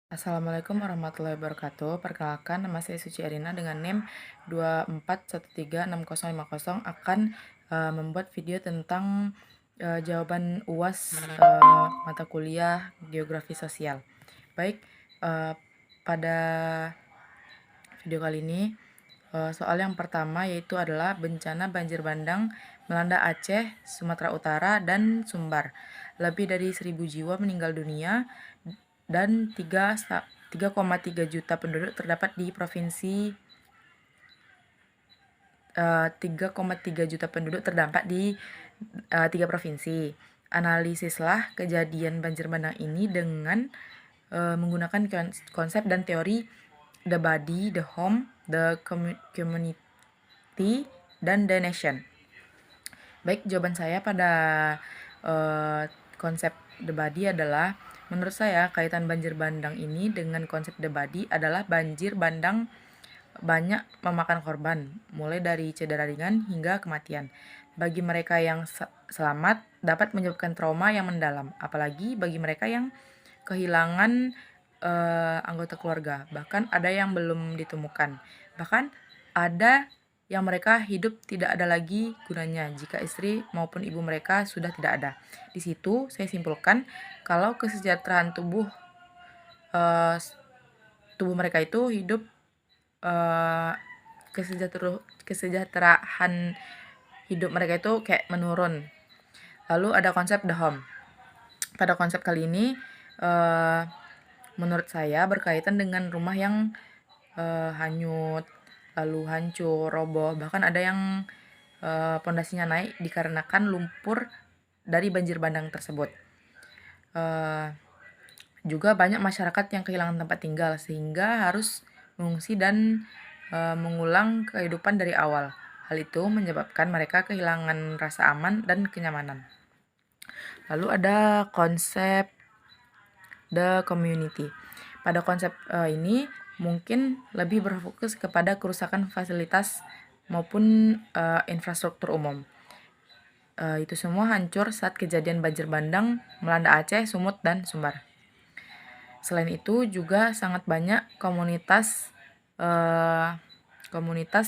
Assalamualaikum warahmatullahi wabarakatuh. Perkenalkan, nama saya Suci Erina dengan NIM 24136050 akan membuat video tentang jawaban UAS mata kuliah Geografi Sosial. Baik, pada video kali ini soal yang pertama yaitu adalah bencana banjir bandang melanda Aceh, Sumatera Utara, dan Sumbar. Lebih dari 1.000 jiwa meninggal dunia dan 3,3 juta penduduk terdapat di provinsi 3,3 juta penduduk terdampak di 3 provinsi. Analisislah kejadian banjir bandang ini dengan menggunakan konsep dan teori the body, the home, the community, dan the nation. Baik, jawaban saya pada konsep the body adalah, menurut saya kaitan banjir bandang ini dengan konsep the body adalah banjir bandang banyak memakan korban, mulai dari cedera ringan hingga kematian. Bagi mereka yang selamat, dapat menyebabkan trauma yang mendalam, apalagi bagi mereka yang kehilangan anggota keluarga. Bahkan ada yang belum ditemukan. Bahkan ada yang mereka hidup tidak ada lagi gunanya jika istri maupun ibu mereka sudah tidak ada. Di situ saya simpulkan kalau kesejahteraan tubuh mereka itu hidup kesejahteraan hidup mereka itu kayak menurun. Lalu ada konsep the home. Pada konsep kali ini menurut saya berkaitan dengan rumah yang hanyut, lalu hancur, roboh, bahkan ada yang pondasinya naik dikarenakan lumpur dari banjir bandang tersebut. Juga banyak masyarakat yang kehilangan tempat tinggal sehingga harus mengungsi dan mengulang kehidupan dari awal. Hal itu menyebabkan mereka kehilangan rasa aman dan kenyamanan. Lalu ada konsep the community. Pada konsep ini mungkin lebih berfokus kepada kerusakan fasilitas maupun infrastruktur umum. Itu semua hancur saat kejadian banjir bandang melanda Aceh, Sumut, dan Sumbar. Selain itu juga sangat banyak komunitas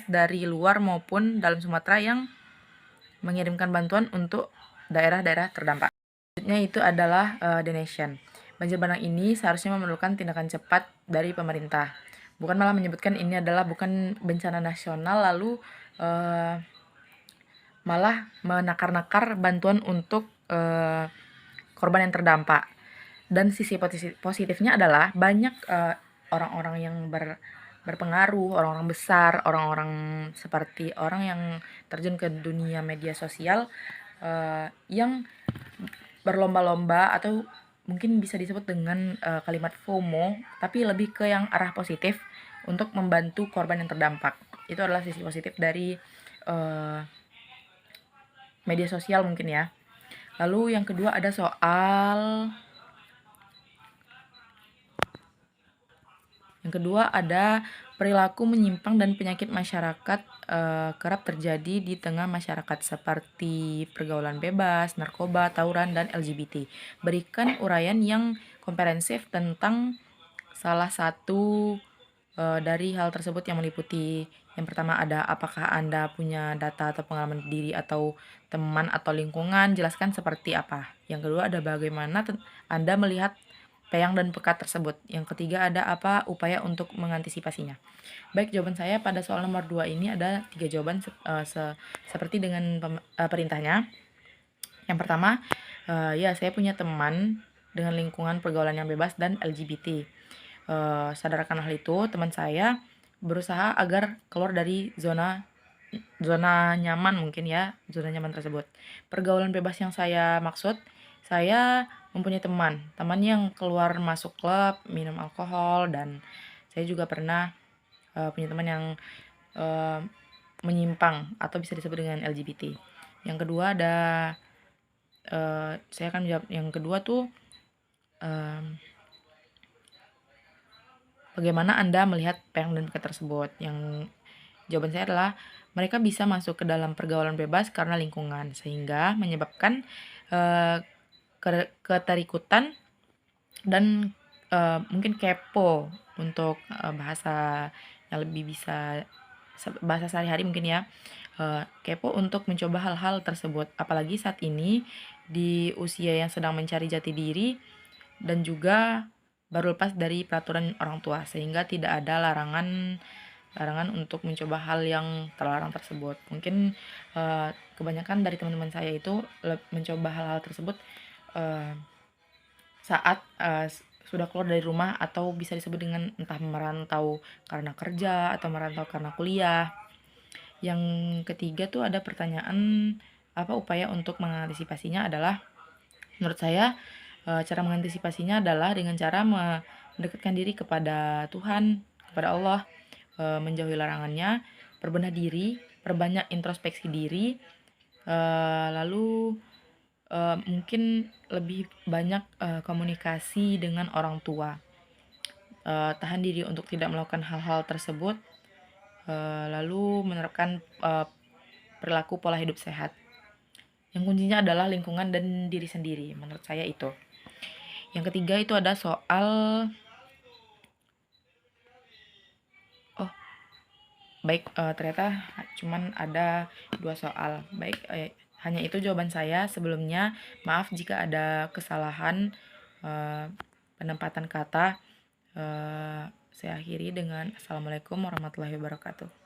dari luar maupun dalam Sumatera yang mengirimkan bantuan untuk daerah-daerah terdampak. Selanjutnya itu adalah the nation. Banjir bandang ini seharusnya memerlukan tindakan cepat dari pemerintah. Bukan malah menyebutkan ini adalah bukan bencana nasional, lalu malah menakar-nakar bantuan untuk korban yang terdampak. Dan sisi positifnya adalah banyak orang-orang yang berpengaruh, orang-orang besar, orang-orang seperti orang yang terjun ke dunia media sosial yang berlomba-lomba atau mungkin bisa disebut dengan kalimat FOMO, tapi lebih ke yang arah positif untuk membantu korban yang terdampak. Itu adalah sisi positif dari media sosial mungkin ya. Lalu yang kedua ada soal perilaku menyimpang dan penyakit masyarakat kerap terjadi di tengah masyarakat seperti pergaulan bebas, narkoba, tawuran, dan LGBT. Berikan uraian yang komprehensif tentang salah satu dari hal tersebut yang meliputi. Yang pertama ada, apakah Anda punya data atau pengalaman diri atau teman atau lingkungan, jelaskan seperti apa. Yang kedua ada, bagaimana Anda melihat peyang dan pekat tersebut. Yang ketiga ada, apa upaya untuk mengantisipasinya. Baik, jawaban saya pada soal nomor 2 ini ada 3 jawaban seperti dengan perintahnya. Yang pertama, ya saya punya teman dengan lingkungan pergaulan yang bebas dan LGBT. Sadarkan hal itu, teman saya berusaha agar keluar dari zona nyaman mungkin ya, zona nyaman tersebut. Pergaulan bebas yang saya maksud, saya mempunyai teman yang keluar masuk klub, minum alkohol, dan saya juga pernah punya teman yang menyimpang atau bisa disebut dengan LGBT. Yang kedua ada, saya akan menjawab yang kedua tuh, bagaimana Anda melihat peyang dan pekat tersebut. Yang jawaban saya adalah, mereka bisa masuk ke dalam pergaulan bebas karena lingkungan, sehingga menyebabkan keterikutan dan mungkin kepo untuk, bahasa yang lebih bisa bahasa sehari-hari mungkin ya, kepo untuk mencoba hal-hal tersebut. Apalagi saat ini di usia yang sedang mencari jati diri dan juga baru lepas dari peraturan orang tua, sehingga tidak ada larangan larangan untuk mencoba hal yang terlarang tersebut. Mungkin, kebanyakan dari teman-teman saya itu mencoba hal-hal tersebut, eee, saat, sudah keluar dari rumah atau bisa disebut dengan entah merantau karena kerja atau merantau karena kuliah. Yang ketiga tuh ada pertanyaan, apa upaya untuk mengantisipasinya adalah menurut saya, cara mengantisipasinya adalah dengan cara mendekatkan diri kepada Tuhan, kepada Allah, menjauhi larangannya, berbenah diri, perbanyak introspeksi diri, lalu, mungkin lebih banyak, komunikasi dengan orang tua, tahan diri untuk tidak melakukan hal-hal tersebut, lalu menerapkan, perilaku pola hidup sehat. Yang kuncinya adalah lingkungan dan diri sendiri, menurut saya itu. Yang ketiga itu ada soal, oh baik, ternyata cuman ada 2 soal. Baik, hanya itu jawaban saya. Sebelumnya maaf jika ada kesalahan, eee, penempatan kata. Saya akhiri dengan assalamualaikum warahmatullahi wabarakatuh.